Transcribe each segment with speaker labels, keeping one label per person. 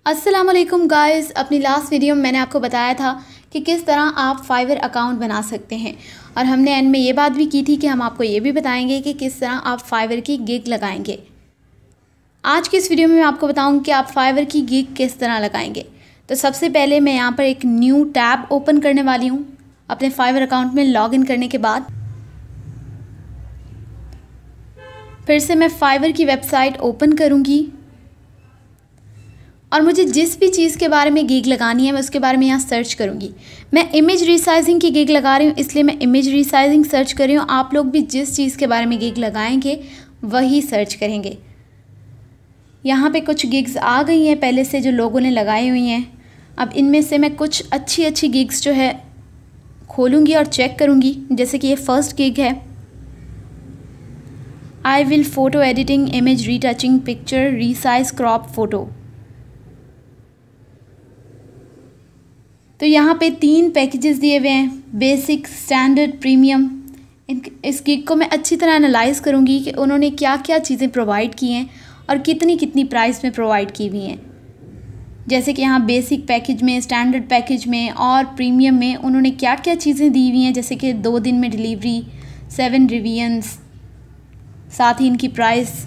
Speaker 1: अस्सलाम वालेकुम गाइस। अपनी लास्ट वीडियो में मैंने आपको बताया था कि किस तरह आप फाइवर अकाउंट बना सकते हैं और हमने एंड में ये बात भी की थी कि हम आपको ये भी बताएंगे कि किस तरह आप फाइवर की गिग लगाएंगे। आज की इस वीडियो में मैं आपको बताऊंगी कि आप फाइवर की गिग किस तरह लगाएंगे। तो सबसे पहले मैं यहाँ पर एक न्यू टैब ओपन करने वाली हूँ अपने फाइवर अकाउंट में लॉगिन करने के बाद। फिर से मैं फाइवर की वेबसाइट ओपन करूँगी और मुझे जिस भी चीज़ के बारे में गिग लगानी है मैं उसके बारे में यहाँ सर्च करूँगी। मैं इमेज रीसाइजिंग की गिग लगा रही हूँ इसलिए मैं इमेज रीसाइजिंग सर्च कर रही हूँ। आप लोग भी जिस चीज़ के बारे में गिग लगाएंगे वही सर्च करेंगे। यहाँ पे कुछ गिग्स आ गई हैं पहले से जो लोगों ने लगाई हुई हैं। अब इनमें से मैं कुछ अच्छी गिग्स जो है खोलूँगी और चेक करूँगी। जैसे कि ये फर्स्ट गिग है, I will photo editing image retouching picture resize crop photo. तो यहाँ पे 3 पैकेजेस दिए हुए हैं, बेसिक, स्टैंडर्ड, प्रीमियम। इस गिग को मैं अच्छी तरह एनालाइज़ करूँगी कि उन्होंने क्या क्या चीज़ें प्रोवाइड की हैं और कितनी प्राइस में प्रोवाइड की हुई हैं। जैसे कि यहाँ बेसिक पैकेज में, स्टैंडर्ड पैकेज में और प्रीमियम में उन्होंने क्या क्या चीज़ें दी हुई हैं। जैसे कि 2 दिन में डिलीवरी, 7 रिवीजन्स, साथ ही इनकी प्राइस।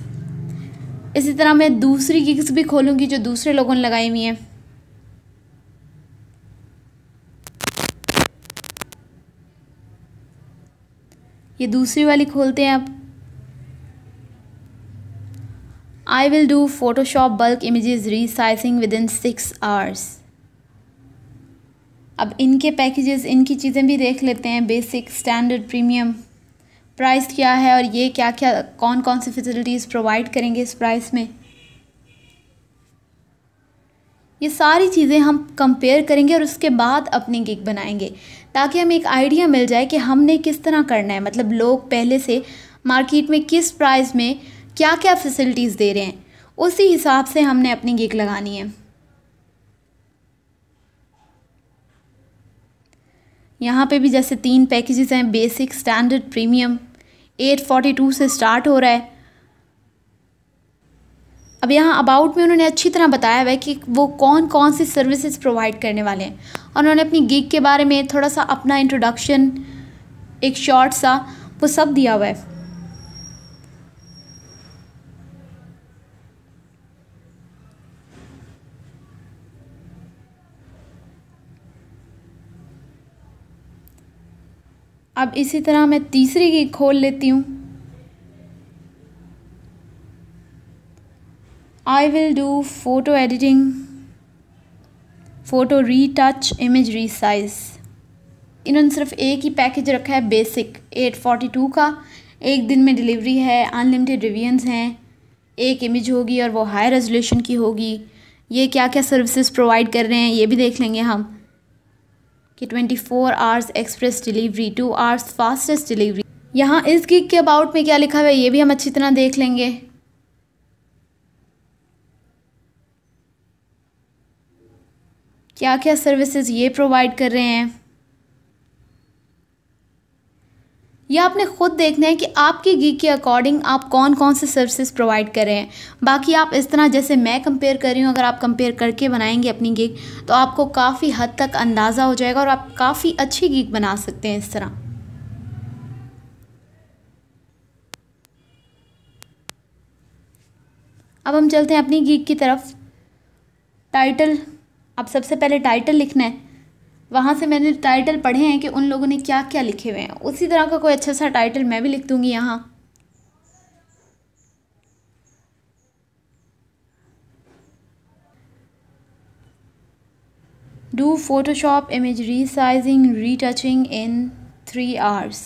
Speaker 1: इसी तरह मैं दूसरी गिग्स भी खोलूँगी जो दूसरे लोगों ने लगाई हुई हैं। ये दूसरी वाली खोलते हैं। अब I will do Photoshop bulk images resizing with in 6 hours. अब इनके पैकेजेस, इनकी चीज़ें भी देख लेते हैं। बेसिक, स्टैंडर्ड, प्रीमियम, प्राइस क्या है और ये क्या क्या कौन कौन सी फैसिलिटीज़ प्रोवाइड करेंगे इस प्राइस में। ये सारी चीज़ें हम कंपेयर करेंगे और उसके बाद अपनी गिग बनाएंगे ताकि हमें एक आइडिया मिल जाए कि हमने किस तरह करना है। मतलब लोग पहले से मार्केट में किस प्राइस में क्या क्या फैसिलिटीज़ दे रहे हैं, उसी हिसाब से हमने अपनी गिग लगानी है। यहाँ पे भी जैसे 3 पैकेजेस हैं, बेसिक, स्टैंडर्ड, प्रीमियम। 842 से स्टार्ट हो रहा है। अब यहाँ अबाउट में उन्होंने अच्छी तरह बताया हुआ है कि वो कौन कौन सी सर्विसेज प्रोवाइड करने वाले हैं और उन्होंने अपनी गिग के बारे में थोड़ा सा अपना इंट्रोडक्शन, एक शॉर्ट सा, वो सब दिया हुआ है। अब इसी तरह मैं तीसरी गिग खोल लेती हूँ। I will do photo editing photo retouch image resize. इन्होंने सिर्फ एक ही पैकेज रखा है, बेसिक, 842 का। 1 दिन में डिलीवरी है, अनलिमिटेड रिवीजन्स हैं, एक इमेज होगी और वो हाई रेजोल्यूशन की होगी। ये क्या क्या सर्विसेज प्रोवाइड कर रहे हैं ये भी देख लेंगे हम कि 24 hours express delivery, 2 hours fastest delivery. यहाँ इस गिग के अबाउट में क्या लिखा हुआ है ये भी हम अच्छी तरह देख लेंगे। क्या क्या सर्विसेज ये प्रोवाइड कर रहे हैं यह आपने ख़ुद देखना है कि आपकी गिग के अकॉर्डिंग आप कौन कौन से सर्विसेज प्रोवाइड कर रहे हैं। बाकी आप इस तरह जैसे मैं कंपेयर कर रही हूँ, अगर आप कंपेयर करके बनाएंगे अपनी गिग तो आपको काफ़ी हद तक अंदाज़ा हो जाएगा और आप काफ़ी अच्छी गिग बना सकते हैं इस तरह। अब हम चलते हैं अपनी गिग की तरफ। टाइटल, अब सबसे पहले टाइटल लिखना है। वहाँ से मैंने टाइटल पढ़े हैं कि उन लोगों ने क्या क्या लिखे हुए हैं, उसी तरह का कोई अच्छा सा टाइटल मैं भी लिख दूँगी यहाँ। Do Photoshop image resizing retouching in 3 hours.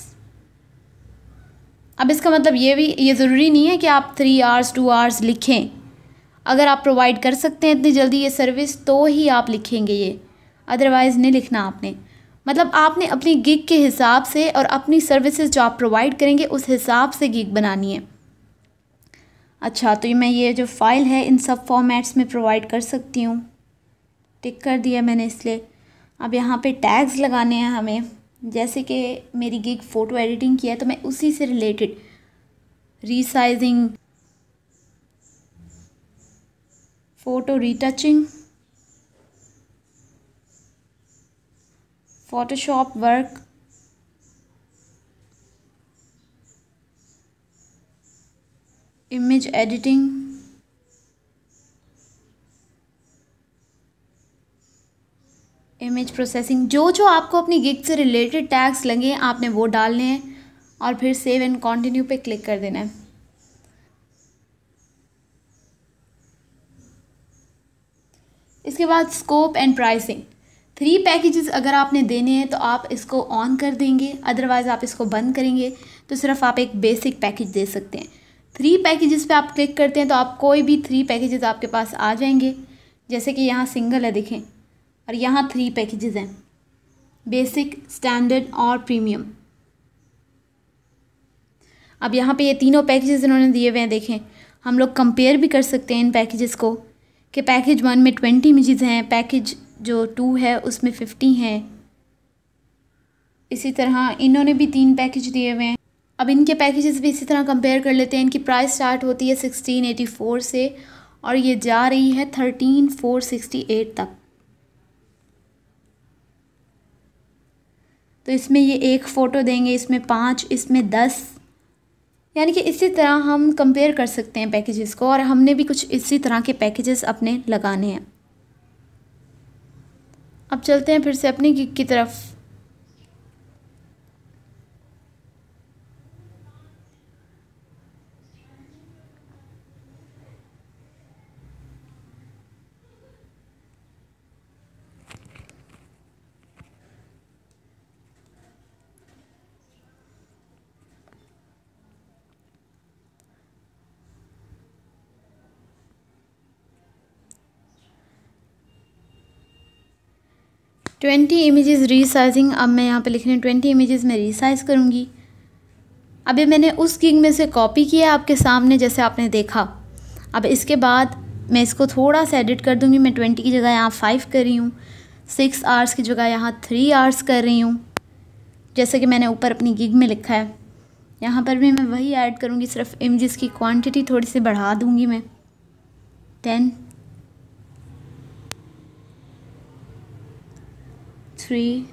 Speaker 1: अब इसका मतलब ये ज़रूरी नहीं है कि आप 3 आवर्स 2 आवर्स लिखें। अगर आप प्रोवाइड कर सकते हैं इतनी जल्दी ये सर्विस तो ही आप लिखेंगे ये, अदरवाइज़ नहीं लिखना आपने। मतलब आपने अपनी गिग के हिसाब से और अपनी सर्विसेज जो आप प्रोवाइड करेंगे उस हिसाब से गिग बनानी है। अच्छा, तो मैं ये जो फ़ाइल है इन सब फॉर्मेट्स में प्रोवाइड कर सकती हूँ, टिक कर दिया मैंने इसलिए। अब यहाँ पे टैग्स लगाने हैं हमें। जैसे कि मेरी गिग फ़ोटो एडिटिंग की है तो मैं उसी से related resizing, photo retouching, Photoshop work, image editing, image processing, जो जो आपको अपनी गिग से रिलेटेड टैग्स लगे आपने वो डालने हैं और फिर सेव एंड कंटिन्यू पे क्लिक कर देना है। इसके बाद स्कोप एंड प्राइसिंग, 3 पैकेजेस अगर आपने देने हैं तो आप इसको ऑन कर देंगे, अदरवाइज़ आप इसको बंद करेंगे तो सिर्फ आप एक बेसिक पैकेज दे सकते हैं। 3 पैकेजेस पे आप क्लिक करते हैं तो आप कोई भी 3 पैकेजेस आपके पास आ जाएंगे, जैसे कि यहाँ सिंगल है देखें, और यहाँ 3 पैकेजेस हैं, बेसिक, स्टैंडर्ड और प्रीमियम। अब यहाँ पे ये तीनों पैकेजेस इन्होंने दिए हुए हैं, देखें हम लोग कंपेयर भी कर सकते हैं इन पैकेजेस को कि पैकेज 1 में 20 इमेजेस हैं, पैकेज जो 2 है उसमें 50 हैं। इसी तरह इन्होंने भी 3 पैकेज दिए हुए हैं। अब इनके पैकेजेस भी इसी तरह कंपेयर कर लेते हैं। इनकी प्राइस स्टार्ट होती है 1684 से और ये जा रही है 13468 तक। तो इसमें ये 1 फ़ोटो देंगे, इसमें 5, इसमें 10, यानी कि इसी तरह हम कंपेयर कर सकते हैं पैकेजेस को, और हमने भी कुछ इसी तरह के पैकेजेस अपने लगाने हैं। अब चलते हैं फिर से अपनी गिग की तरफ। ट्वेंटी इमेजेस रीसाइजिंग, अब मैं यहाँ पे लिख रही हूँ 20 इमेजेस में रीसाइज करूँगी। अभी मैंने उस गिग में से कॉपी किया आपके सामने जैसे आपने देखा। अब इसके बाद मैं इसको थोड़ा सा एडिट कर दूँगी। मैं 20 की जगह यहाँ 5 कर रही हूँ, 6 आवर्स की जगह यहाँ 3 आवर्स कर रही हूँ, जैसे कि मैंने ऊपर अपनी गिग में लिखा है। यहाँ पर भी मैं वही ऐड करूँगी, सिर्फ इमेजेस की क्वांटिटी थोड़ी सी बढ़ा दूँगी मैं 10, 3,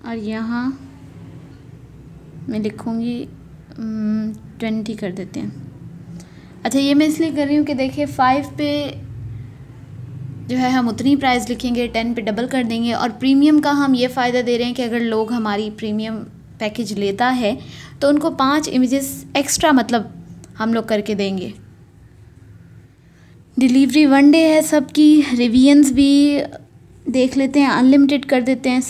Speaker 1: और यहाँ मैं लिखूँगी 20 कर देते हैं। अच्छा, ये मैं इसलिए कर रही हूँ कि देखिए 5 पे जो है हम उतनी प्राइस लिखेंगे, 10 पे डबल कर देंगे, और प्रीमियम का हम ये फ़ायदा दे रहे हैं कि अगर लोग हमारी प्रीमियम पैकेज लेता है तो उनको 5 इमेजेस एक्स्ट्रा मतलब हम लोग करके देंगे। डिलीवरी 1 डे है सबकी। रिवीजन्स भी देख लेते हैं, अनलिमिटेड कर देते हैं।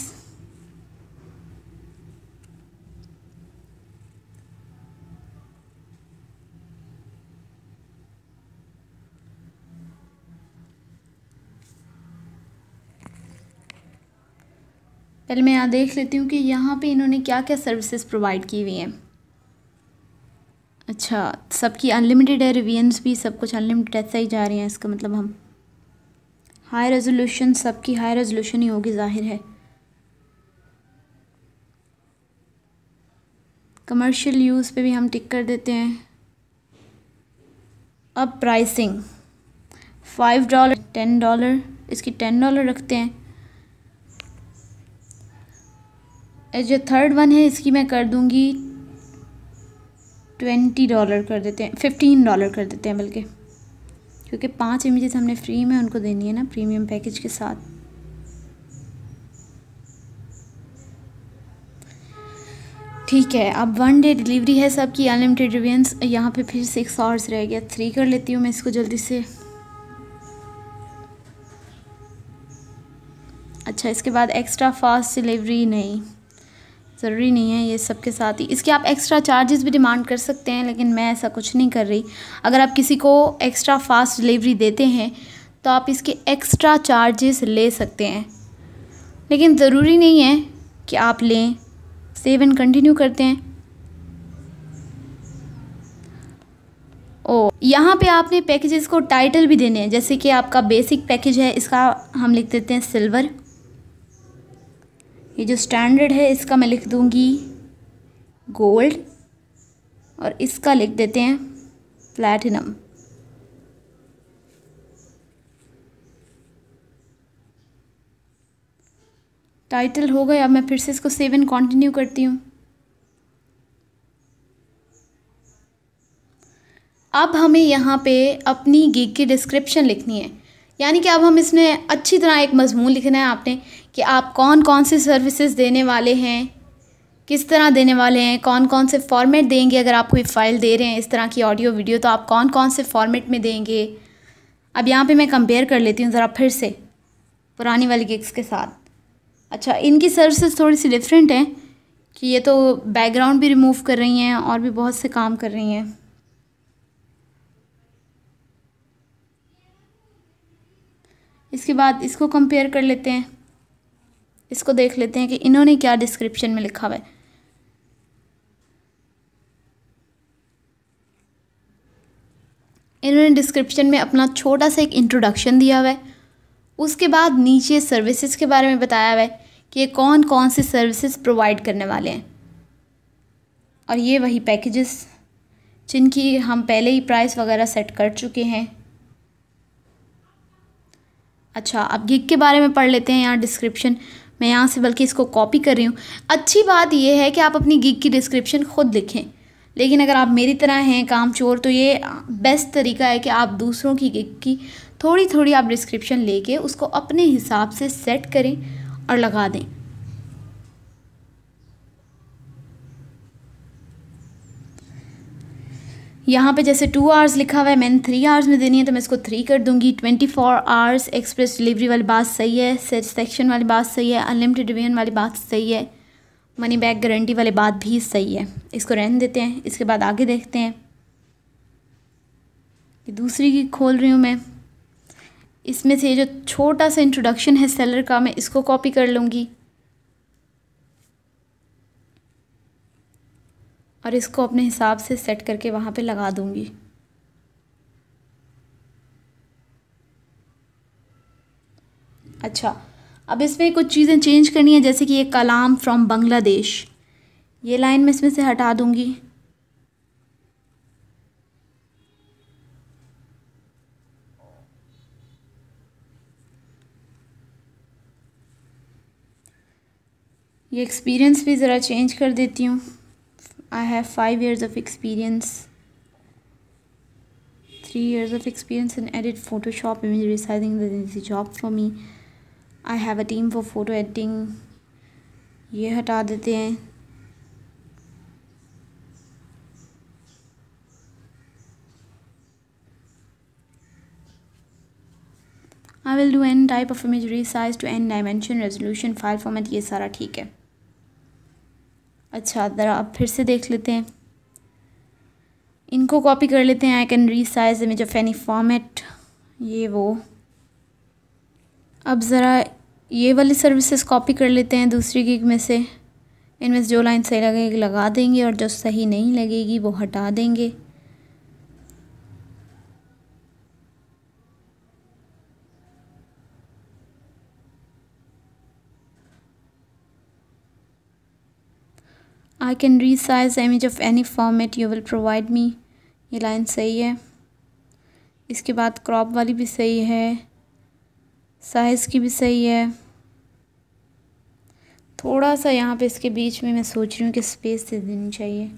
Speaker 1: पहले मैं यहाँ देख लेती हूँ कि यहाँ पे इन्होंने क्या क्या सर्विसेज प्रोवाइड की हुई हैं। अच्छा, सबकी अनलिमिटेड है, रिवीजन्स भी सब कुछ अनलिमिटेड ऐसा ही जा रही हैं। इसका मतलब हम हाई रेजोल्यूशन, सबकी हाई रेजोल्यूशन ही होगी ज़ाहिर है। कमर्शियल यूज़ पे भी हम टिक कर देते हैं। अब प्राइसिंग $5, $10, इसकी $10 रखते हैं। जो थर्ड वन है इसकी मैं कर दूंगी $20 कर देते हैं, $15 कर देते हैं बल्कि, क्योंकि 5 इमेजेस हमने फ्री में उनको देनी है ना प्रीमियम पैकेज के साथ। ठीक है, अब 1 डे डिलीवरी है सबकी, अनलिमिटेड रिवीजन्स। यहाँ पे फिर 6 आवर्स रह गया, 3 कर लेती हूँ मैं इसको जल्दी से। अच्छा, इसके बाद एक्स्ट्रा फास्ट डिलीवरी नहीं, ज़रूरी नहीं है ये सबके साथ ही। इसके आप एक्स्ट्रा चार्जेस भी डिमांड कर सकते हैं, लेकिन मैं ऐसा कुछ नहीं कर रही। अगर आप किसी को एक्स्ट्रा फास्ट डिलीवरी देते हैं तो आप इसके एक्स्ट्रा चार्जेस ले सकते हैं, लेकिन ज़रूरी नहीं है कि आप लें। सेव एंड कंटिन्यू करते हैं। यहाँ पे आपने पैकेजेस को टाइटल भी देने हैं, जैसे कि आपका बेसिक पैकेज है इसका हम लिख देते हैं सिल्वर। ये जो स्टैंडर्ड है इसका मैं लिख दूंगी गोल्ड, और इसका लिख देते हैं प्लैटिनम। टाइटल हो गया। अब मैं फिर से इसको सेव एंड कंटिन्यू करती हूँ। अब हमें यहाँ पे अपनी गिग की डिस्क्रिप्शन लिखनी है, यानी कि अब हम इसमें अच्छी तरह एक मजमून लिखना है आपने कि आप कौन कौन सी सर्विसेज देने वाले हैं, किस तरह देने वाले हैं, कौन कौन से फॉर्मेट देंगे। अगर आप कोई फ़ाइल दे रहे हैं इस तरह की ऑडियो वीडियो, तो आप कौन कौन से फॉर्मेट में देंगे। अब यहाँ पे मैं कंपेयर कर लेती हूँ ज़रा फिर से पुरानी वाली गिग्स के साथ। अच्छा, इनकी सर्विसेज थोड़ी सी डिफरेंट हैं कि ये तो बैकग्राउंड भी रिमूव कर रही हैं और भी बहुत से काम कर रही हैं। इसके बाद इसको कंपेयर कर लेते हैं, इसको देख लेते हैं कि इन्होंने क्या डिस्क्रिप्शन में लिखा हुआ है। इन्होंने डिस्क्रिप्शन में अपना छोटा सा एक इंट्रोडक्शन दिया हुआ है, उसके बाद नीचे सर्विसेज के बारे में बताया हुआ है कि ये कौन कौन सी सर्विसेज प्रोवाइड करने वाले हैं, और ये वही पैकेजेस जिनकी हम पहले ही प्राइस वगैरह सेट कर चुके हैं। अच्छा, अब गिग के बारे में पढ़ लेते हैं। यहाँ डिस्क्रिप्शन मैं यहाँ से बल्कि इसको कॉपी कर रही हूँ। अच्छी बात यह है कि आप अपनी गिग की डिस्क्रिप्शन खुद लिखें, लेकिन अगर आप मेरी तरह हैं काम चोर, तो ये बेस्ट तरीका है कि आप दूसरों की गिग की थोड़ी थोड़ी आप डिस्क्रिप्शन लेके उसको अपने हिसाब से सेट करें और लगा दें। यहाँ पे जैसे 2 आवर्स लिखा हुआ है, मैंने 3 आवर्स में देनी है तो मैं इसको 3 कर दूँगी। 24 आवर्स एक्सप्रेस डिलीवरी वाली बात सही है, सेटिस्फेक्शन वाली बात सही है, अनलिमिटेड डिवीजन वाली बात सही है, मनी बैक गारंटी वाली बात भी सही है। इसको रहने देते हैं। इसके बाद आगे देखते हैं कि दूसरी की खोल रही हूँ मैं। इसमें से जो छोटा सा इंट्रोडक्शन है सेलर का, मैं इसको कॉपी कर लूँगी और इसको अपने हिसाब से सेट करके वहाँ पे लगा दूँगी। अच्छा, अब इसमें कुछ चीज़ें चेंज करनी है, जैसे कि ये कलाम फ्रॉम बांग्लादेश, ये लाइन मैं इसमें से हटा दूँगी। ये एक्सपीरियंस भी ज़रा चेंज कर देती हूँ। I have 5 years of experience, 3 years of experience in edit Photoshop image resizing. That is a job for me. I have a team for photo editing. ये हटा देते हैं। I will do any type of image resize to any dimension, resolution, file format, ये सारा ठीक है। अच्छा, ज़रा अब फिर से देख लेते हैं, इनको कॉपी कर लेते हैं। I can resize image of any format, ये वो। अब ज़रा ये वाली सर्विसेज कॉपी कर लेते हैं दूसरी गिग में से। इनमें से जो लाइन सही लगेगी लगा देंगे और जो सही नहीं लगेगी वो हटा देंगे। I can resize the image of any format you will provide me, ये लाइन सही है। इसके बाद क्रॉप वाली भी सही है, साइज़ की भी सही है। थोड़ा सा यहाँ पे इसके बीच में मैं सोच रही हूँ कि स्पेस दे देनी चाहिए।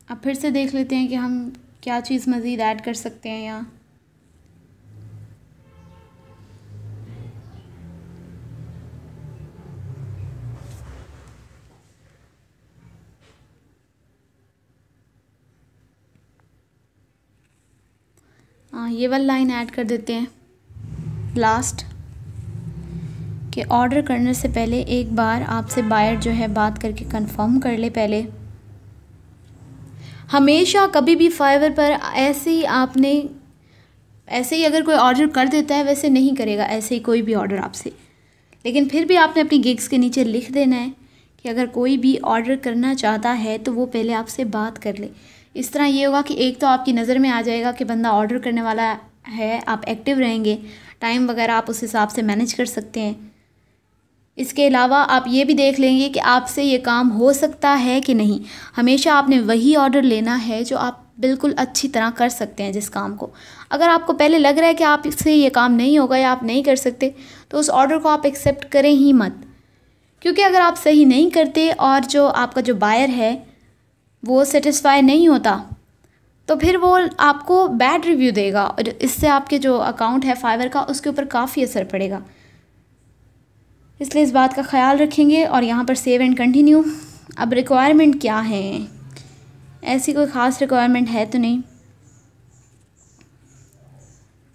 Speaker 1: अब फिर से देख लेते हैं कि हम क्या चीज़ मज़ीद ऐड कर सकते हैं यहाँ। ये वाली लाइन ऐड कर देते हैं लास्ट, कि ऑर्डर करने से पहले एक बार आपसे बायर जो है बात करके कंफर्म कर ले पहले। हमेशा कभी भी फाइवर पर ऐसे ही अगर कोई ऑर्डर कर देता है वैसे नहीं करेगा ऐसे ही कोई भी ऑर्डर आपसे, लेकिन फिर भी आपने अपनी गिग्स के नीचे लिख देना है कि अगर कोई भी ऑर्डर करना चाहता है तो वो पहले आपसे बात कर ले। इस तरह ये होगा कि एक तो आपकी नज़र में आ जाएगा कि बंदा ऑर्डर करने वाला है, आप एक्टिव रहेंगे, टाइम वगैरह आप उस हिसाब से मैनेज कर सकते हैं। इसके अलावा आप ये भी देख लेंगे कि आपसे ये काम हो सकता है कि नहीं। हमेशा आपने वही ऑर्डर लेना है जो आप बिल्कुल अच्छी तरह कर सकते हैं जिस काम को। अगर आपको पहले लग रहा है कि आप इससे ये काम नहीं होगा या आप नहीं कर सकते, तो उस ऑर्डर को आप एक्सेप्ट करें ही मत। क्योंकि अगर आप सही नहीं करते और जो आपका जो बायर है वो सेटिस्फाई नहीं होता, तो फिर वो आपको बैड रिव्यू देगा और इससे आपके जो अकाउंट है फाइवर का उसके ऊपर काफ़ी असर पड़ेगा। इसलिए इस बात का ख्याल रखेंगे। और यहाँ पर सेव एंड कंटिन्यू। अब रिक्वायरमेंट क्या है, ऐसी कोई ख़ास रिक्वायरमेंट है तो नहीं।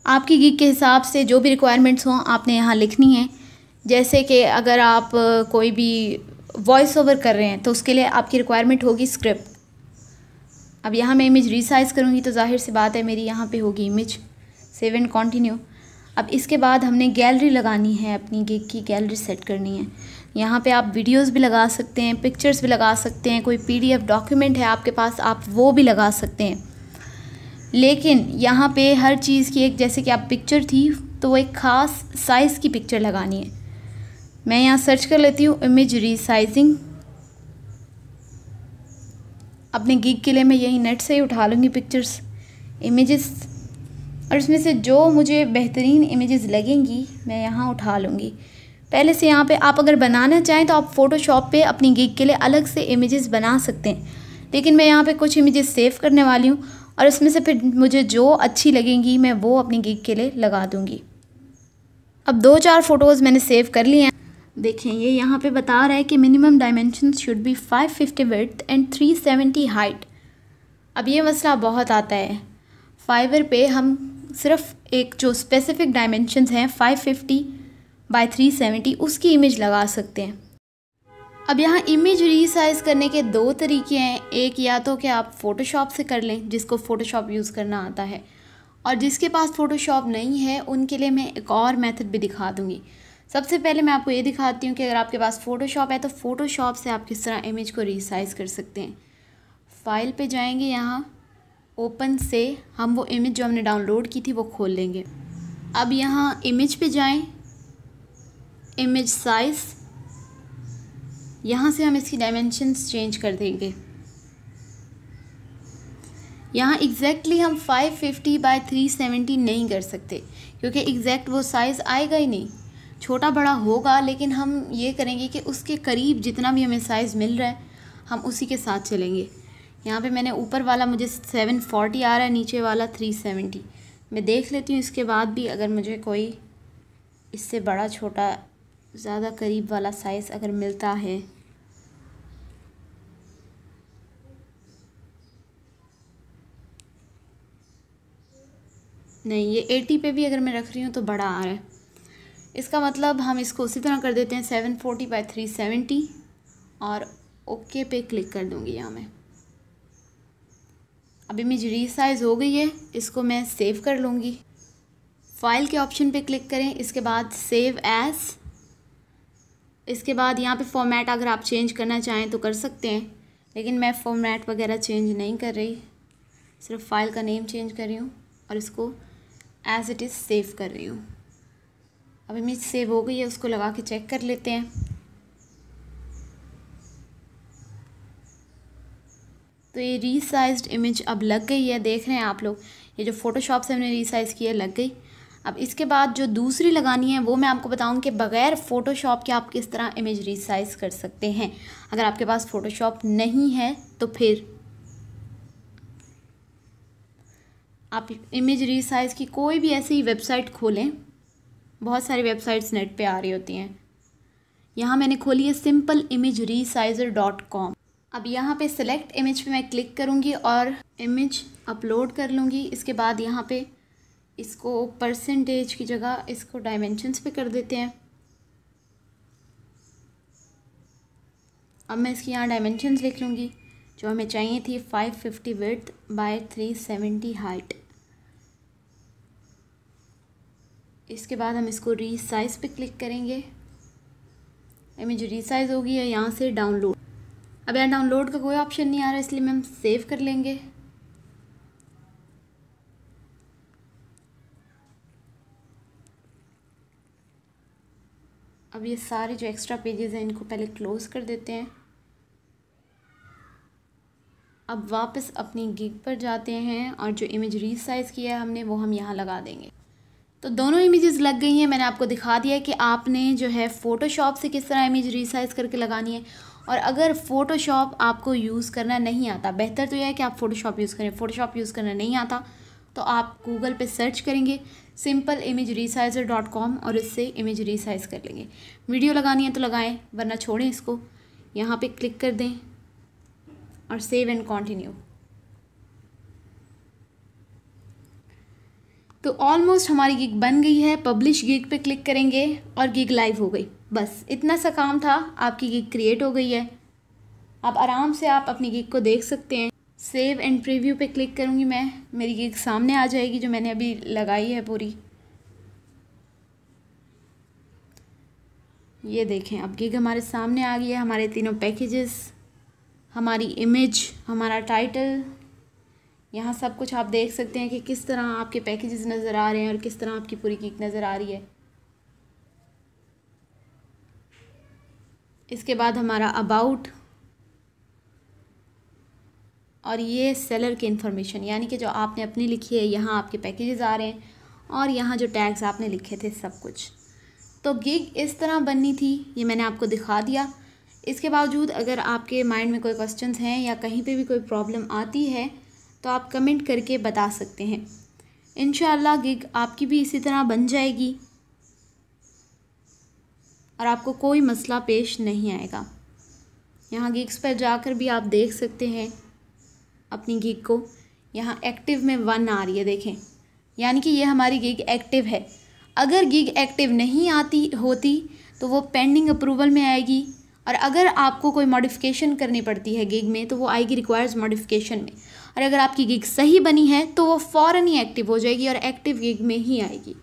Speaker 1: आपकी गिग के हिसाब से जो भी रिक्वायरमेंट्स हों आपने यहाँ लिखनी है। जैसे कि अगर आप कोई भी वॉइस ओवर कर रहे हैं तो उसके लिए आपकी रिक्वायरमेंट होगी स्क्रिप्ट। अब यहाँ मैं इमेज रीसाइज करूँगी तो जाहिर सी बात है मेरी यहाँ पे होगी इमेज। Save and continue. अब इसके बाद हमने गैलरी लगानी है, अपनी गिग की गैलरी सेट करनी है। यहाँ पे आप वीडियोस भी लगा सकते हैं, पिक्चर्स भी लगा सकते हैं, कोई पीडीएफ डॉक्यूमेंट है आपके पास आप वो भी लगा सकते हैं। लेकिन यहाँ पे हर चीज़ की एक, जैसे कि आप पिक्चर थी तो वो एक ख़ास साइज़ की पिक्चर लगानी है। मैं यहाँ सर्च कर लेती हूँ इमेज रीसाइजिंग। अपने गिग के लिए मैं यही नेट से ही उठा लूँगी पिक्चर्स, इमेजेस, और इसमें से जो मुझे बेहतरीन इमेजेस लगेंगी मैं यहाँ उठा लूँगी। पहले से यहाँ पे आप अगर बनाना चाहें तो आप फ़ोटोशॉप पे अपनी गिग के लिए अलग से इमेजेस बना सकते हैं, लेकिन मैं यहाँ पे कुछ इमेजेस सेव करने वाली हूँ और इसमें से फिर मुझे जो अच्छी लगेंगी मैं वो अपनी गिग के लिए लगा दूँगी। अब 2-4 फ़ोटोज़ मैंने सेव कर लिए हैं। देखें ये यहाँ पे बता रहा है कि minimum dimensions should be 550 width and 370 height. अब ये मसला बहुत आता है फाइवर पे, हम सिर्फ एक जो स्पेसिफिक डायमेंशंस हैं 550 बाय 370 उसकी इमेज लगा सकते हैं। अब यहाँ इमेज रीसाइज करने के 2 तरीके हैं। एक या तो कि आप फ़ोटोशॉप से कर लें जिसको फ़ोटोशॉप यूज़ करना आता है, और जिसके पास फ़ोटोशॉप नहीं है उनके लिए मैं एक और मेथड भी दिखा दूँगी। सबसे पहले मैं आपको ये दिखाती हूँ कि अगर आपके पास फ़ोटोशॉप है तो फ़ोटोशॉप से आप किस तरह इमेज को रीसाइज़ कर सकते हैं। फ़ाइल पे जाएंगे, यहाँ ओपन से हम वो इमेज जो हमने डाउनलोड की थी वो खोल लेंगे। अब यहाँ इमेज पे जाएं, इमेज साइज़, यहाँ से हम इसकी डायमेंशंस चेंज कर देंगे। यहाँ एग्जैक्टली हम 550 बाय 370 नहीं कर सकते क्योंकि एग्जैक्ट वो साइज़ आएगा ही नहीं, छोटा बड़ा होगा, लेकिन हम ये करेंगे कि उसके करीब जितना भी हमें साइज़ मिल रहा है हम उसी के साथ चलेंगे। यहाँ पे मैंने ऊपर वाला मुझे 740 आ रहा है, नीचे वाला 370। मैं देख लेती हूँ इसके बाद भी अगर मुझे कोई इससे बड़ा छोटा ज़्यादा करीब वाला साइज़ अगर मिलता है। नहीं, ये 80 पे भी अगर मैं रख रही हूँ तो बड़ा आ रहा है। इसका मतलब हम इसको उसी तरह कर देते हैं 740 बाय 370 और ओके पे क्लिक कर दूँगी यहाँ मैं। अब इमेज रीसाइज हो गई है, इसको मैं सेव कर लूँगी। फाइल के ऑप्शन पे क्लिक करें, इसके बाद सेव एज़। इसके बाद यहाँ पे फॉर्मेट अगर आप चेंज करना चाहें तो कर सकते हैं, लेकिन मैं फॉर्मेट वगैरह चेंज नहीं कर रही, सिर्फ फाइल का नेम चेंज कर रही हूँ और इसको एज़ इट इज़ सेव कर रही हूँ। अब इमेज सेव हो गई है, उसको लगा के चेक कर लेते हैं। तो ये रीसाइज्ड इमेज अब लग गई है, देख रहे हैं आप लोग, ये जो फ़ोटोशॉप से हमने रीसाइज़ किया लग गई। अब इसके बाद जो दूसरी लगानी है वो मैं आपको बताऊं कि बग़ैर फ़ोटोशॉप के आप किस तरह इमेज रीसाइज़ कर सकते हैं। अगर आपके पास फ़ोटोशॉप नहीं है तो फिर आप इमेज रीसाइज़ की कोई भी ऐसी वेबसाइट खोलें, बहुत सारी वेबसाइट्स नेट पे आ रही होती हैं। यहाँ मैंने खोली है simpleimageresizer.com। अब यहाँ पे सिलेक्ट इमेज पे मैं क्लिक करूँगी और इमेज अपलोड कर लूँगी। इसके बाद यहाँ पे इसको परसेंटेज की जगह इसको डायमेंशंस पे कर देते हैं। अब मैं इसकी यहाँ डायमेंशंस लिख लूँगी जो हमें चाहिए थी, 550 विड्थ बाय 370 हाइट। इसके बाद हम इसको रीसाइज पे क्लिक करेंगे, इमेज रीसाइज होगी है। यहाँ से डाउनलोड, अब यहाँ डाउनलोड का कोई ऑप्शन नहीं आ रहा इसलिए हम सेव कर लेंगे। अब ये सारे जो एक्स्ट्रा पेजेस हैं इनको पहले क्लोज़ कर देते हैं। अब वापस अपनी गिग पर जाते हैं और जो इमेज रीसाइज़ किया है हमने वो हम यहाँ लगा देंगे। तो दोनों इमेजेस लग गई हैं। मैंने आपको दिखा दिया है कि आपने जो है फ़ोटोशॉप से किस तरह इमेज रीसाइज़ करके लगानी है। और अगर फ़ोटोशॉप आपको यूज़ करना नहीं आता, बेहतर तो यह है कि आप फ़ोटोशॉप यूज़ करें। फ़ोटोशॉप यूज़ करना नहीं आता तो आप गूगल पे सर्च करेंगे simpleimageresizer.com और इससे इमेज रीसाइज़ कर लेंगे। वीडियो लगानी है तो लगाएं, वरना छोड़ें इसको। यहाँ पे क्लिक कर दें और सेव एंड कंटिन्यू। तो ऑलमोस्ट हमारी गिग बन गई है। पब्लिश गिग पे क्लिक करेंगे और गिग लाइव हो गई। बस इतना सा काम था, आपकी गिग क्रिएट हो गई है। अब आराम से आप अपनी गिग को देख सकते हैं। सेव एंड प्रीव्यू पे क्लिक करूँगी मैं, मेरी गिग सामने आ जाएगी जो मैंने अभी लगाई है पूरी। ये देखें, अब गिग हमारे सामने आ गई है। हमारे तीनों पैकेजेस, हमारी इमेज, हमारा टाइटल, यहाँ सब कुछ आप देख सकते हैं कि किस तरह आपके पैकेजेस नज़र आ रहे हैं और किस तरह आपकी पूरी गिग नज़र आ रही है। इसके बाद हमारा अबाउट और ये सेलर की इन्फॉर्मेशन, यानी कि जो आपने अपनी लिखी है, यहाँ आपके पैकेजेस आ रहे हैं और यहाँ जो टैग्स आपने लिखे थे सब कुछ। तो गिग इस तरह बननी थी, ये मैंने आपको दिखा दिया। इसके बावजूद अगर आपके माइंड में कोई क्वेश्चंस हैं या कहीं पे भी कोई प्रॉब्लम आती है तो आप कमेंट करके बता सकते हैं। इंशाअल्लाह गिग आपकी भी इसी तरह बन जाएगी और आपको कोई मसला पेश नहीं आएगा। यहाँ गिग्स पर जाकर भी आप देख सकते हैं अपनी गिग को। यहाँ एक्टिव में 1 आ रही है, देखें, यानी कि ये हमारी गिग एक्टिव है। अगर गिग एक्टिव नहीं आती होती तो वो पेंडिंग अप्रूवल में आएगी, और अगर आपको कोई मॉडिफिकेशन करनी पड़ती है गिग में तो वो आएगी रिक्वायर्स मॉडिफिकेशन में। और अगर आपकी गिग सही बनी है तो वो फ़ौरन ही एक्टिव हो जाएगी और एक्टिव गिग में ही आएगी।